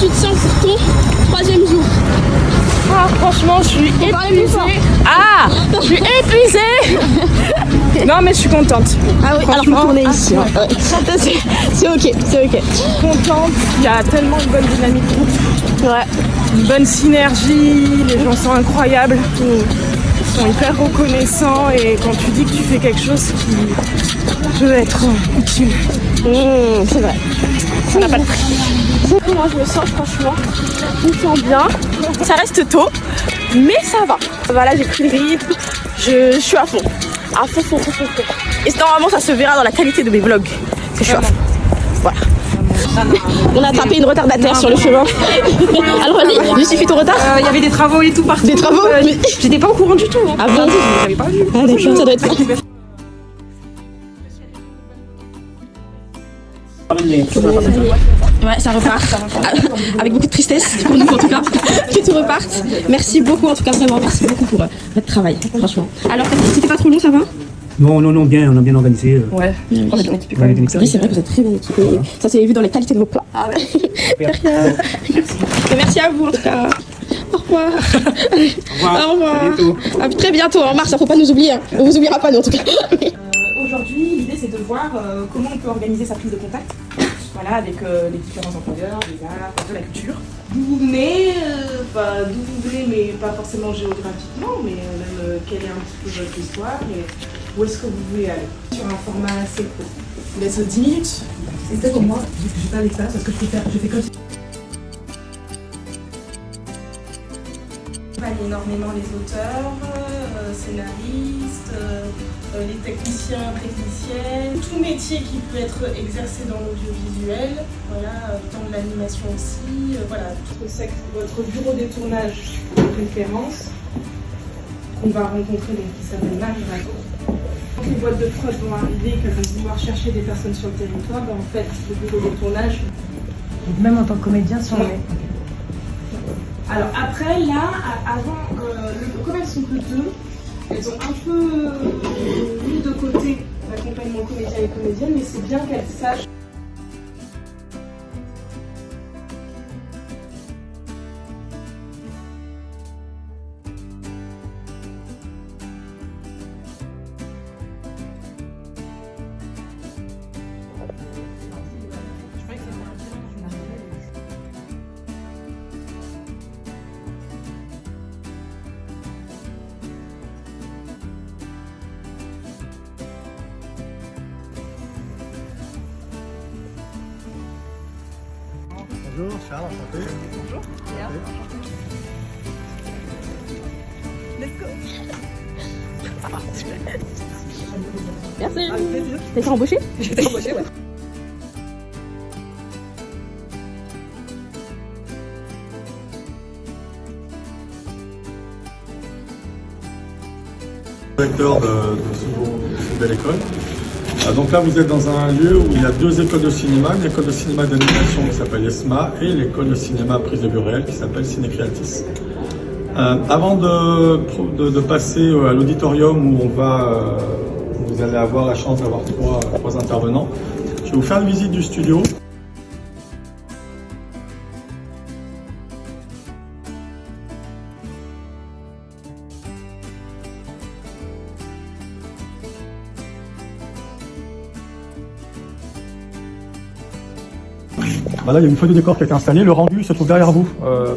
tu te sens pour ton 3e jour? Ah, franchement, je suis épuisée. Ah, je suis épuisée. Non, mais je suis contente. Ah oui, alors faut tourner ici. Hein. C'est ok, c'est ok. Contente. Il y a tellement de bonne dynamique de groupe. Ouais. Une bonne synergie. Les gens sont incroyables. Ils sont hyper reconnaissants. Et quand tu dis que tu fais quelque chose qui peut être utile, C'est vrai. ça n'a pas de prix. Moi je me sens franchement, je me sens bien. Ça reste tôt, mais ça va. Voilà, j'ai pris le rythme, je suis à fond. À fond. Et normalement ça se verra dans la qualité de mes vlogs. Que je suis à fond. Voilà. On a attrapé une retardataire sur le chemin. Alors vas-y, justifie ton retard. Il y avait des travaux et tout partout. Des travaux mais... J'étais pas au courant du tout. Hein. Ah bon? J'avais pas vu. Ah d'accord, ça doit être... Ouais, ça repart. Avec beaucoup de tristesse pour nous en tout cas. Que tout reparte. Merci beaucoup en tout cas, vraiment merci beaucoup pour votre travail, franchement. Alors, c'était pas trop long, ça va? Non, bien, on a bien organisé. Ouais, on est bien équipés. On est bien équipés. Oui, c'est vrai que vous êtes très bien équipés. Ça s'est vu dans les qualités de vos plats. Ah ouais. Et merci à vous en tout cas. Au revoir. Au revoir. À bientôt. À très bientôt, en mars, il ne faut pas nous oublier. Hein. On vous oubliera pas nous en tout cas. Aujourd'hui, l'idée c'est de voir comment on peut organiser sa prise de contact, voilà, avec les différents employeurs, les arts, de la culture. D'où vous venez, d'où vous venez, mais pas forcément géographiquement, mais même quelle est un petit peu votre histoire et où est-ce que vous voulez aller. Sur un format assez court. Je vous laisse 10 minutes. C'est peut-être pour moi, j'ai pas l'expérience parce que je fais comme si. Énormément les auteurs, scénaristes, les techniciens, techniciennes, tout métier qui peut être exercé dans l'audiovisuel, voilà, tant de l'animation aussi, voilà, votre bureau des tournages de référence qu'on va rencontrer, donc qui s'appelle Marie Rago. Quand les boîtes de prod vont arriver, qu'elles vont vouloir chercher des personnes sur le territoire, ben en fait, le bureau des tournages. Donc même en tant que comédien, si on est. Alors après, là, avant, comme elles sont que deux, elles ont un peu mis de côté l'accompagnement comédien et comédienne, mais c'est bien qu'elles sachent. Bonjour, Charles, enchanté. Bonjour. Let's go. Merci. T'es fait embaucher? J'étais embauchée, ouais. Directeur de cette belle école. Donc là, vous êtes dans un lieu où il y a deux écoles de cinéma, une école de cinéma d'animation qui s'appelle ESMA et l'école de cinéma prise de vue réelle qui s'appelle Ciné-Creatis. Avant de passer à l'auditorium où vous allez avoir la chance d'avoir trois intervenants, je vais vous faire une visite du studio. Là, il y a une feuille de décor qui a été installée. Le rendu se trouve derrière vous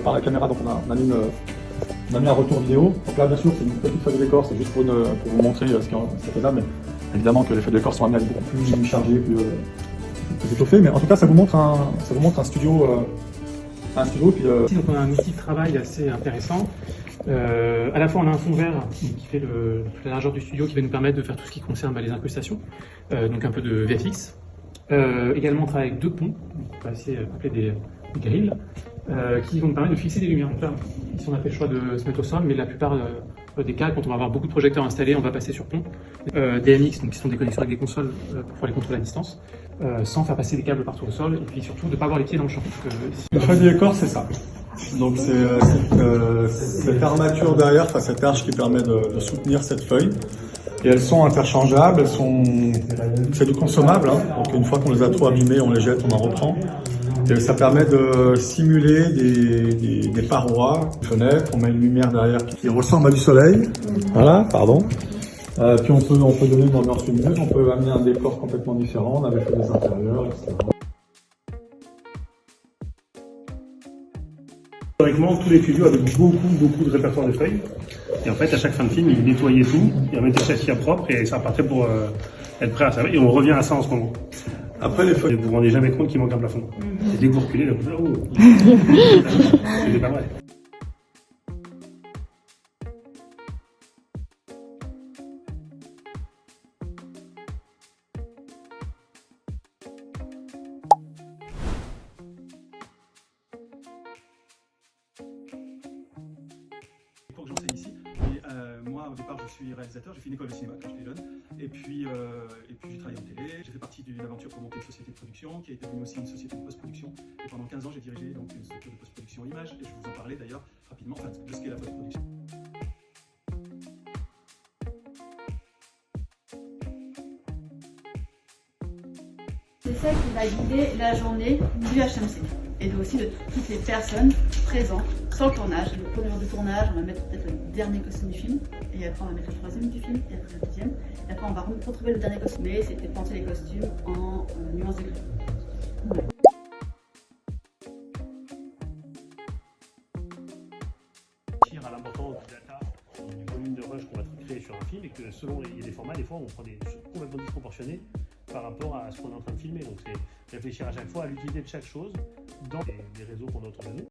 par la caméra. Donc, on a mis un retour vidéo. Donc là, bien sûr, c'est une petite feuille de décor. C'est juste pour vous montrer ce qui est faisable. Mais évidemment que les feuilles de décor sont amenées à être beaucoup plus chargées, plus étoffées. Mais en tout cas, ça vous montre un studio. Ici, donc on a un outil de travail assez intéressant. À la fois, on a un fond vert qui fait toute la largeur du studio, qui va nous permettre de faire tout ce qui concerne les incrustations, donc un peu de VFX. Également, on travaille avec deux ponts, qu'on peut appeler des grilles, qui vont nous permettre de fixer des lumières. Donc là, ici, on a fait le choix de se mettre au sol, mais la plupart des cas, quand on va avoir beaucoup de projecteurs installés, on va passer sur pont. DMX, donc qui sont des connexions avec des consoles pour pouvoir les contrôler à distance, sans faire passer des câbles partout au sol, et puis surtout de ne pas avoir les pieds dans le champ. Une feuille de décor, c'est ça. Donc c'est cette armature derrière, enfin cette arche qui permet de soutenir cette feuille. Et elles sont interchangeables, c'est du consommable, hein. Donc une fois qu'on les a trop abîmées, on les jette, on en reprend. Et ça permet de simuler des parois, des fenêtres. On met une lumière derrière qui ressemble à du soleil. Voilà, pardon. Puis on peut donner une ambiance lumineuse, on peut amener un décor complètement différent avec des intérieurs, etc. Historiquement, tous les studios avaient beaucoup de répertoires de feuilles. Et en fait, à chaque fin de film, ils nettoyaient tout, ils remettaient ça à propre et ça partait pour être prêt à servir. Et on revient à ça en ce moment. Après les feuilles. Et vous vous rendez jamais compte qu'il manque un plafond. Et dès que vous reculez, là, vous oh, c'était pas vrai. J'enseigne ici. Et moi, au départ, je suis réalisateur. J'ai fait une école de cinéma quand j'étais jeune. Et puis j'ai travaillé en télé. J'ai fait partie d'une aventure pour monter une société de production qui a été devenue aussi une société de post-production. Et pendant 15 ans, j'ai dirigé donc une structure de post-production image. Et je vais vous en parler d'ailleurs rapidement, enfin, de ce qu'est la post-production. C'est ça qui va guider la journée du HMC et aussi de toutes les personnes présentes sur le tournage. Le premier jour du tournage, on va mettre peut-être le dernier costume du film, et après on va mettre le troisième du film, et après le deuxième, et après on va retrouver le dernier costume. Mais c'était penser les costumes en nuances de gris. Voilà. À l'importance du data, du volume de rush qu'on va créer sur un film et que selon les formats, des fois on prend des choses complètement disproportionnées par rapport à ce qu'on est en train de filmer. Donc c'est réfléchir à chaque fois à l'utilité de chaque chose dans les réseaux qu'on a autour de nous.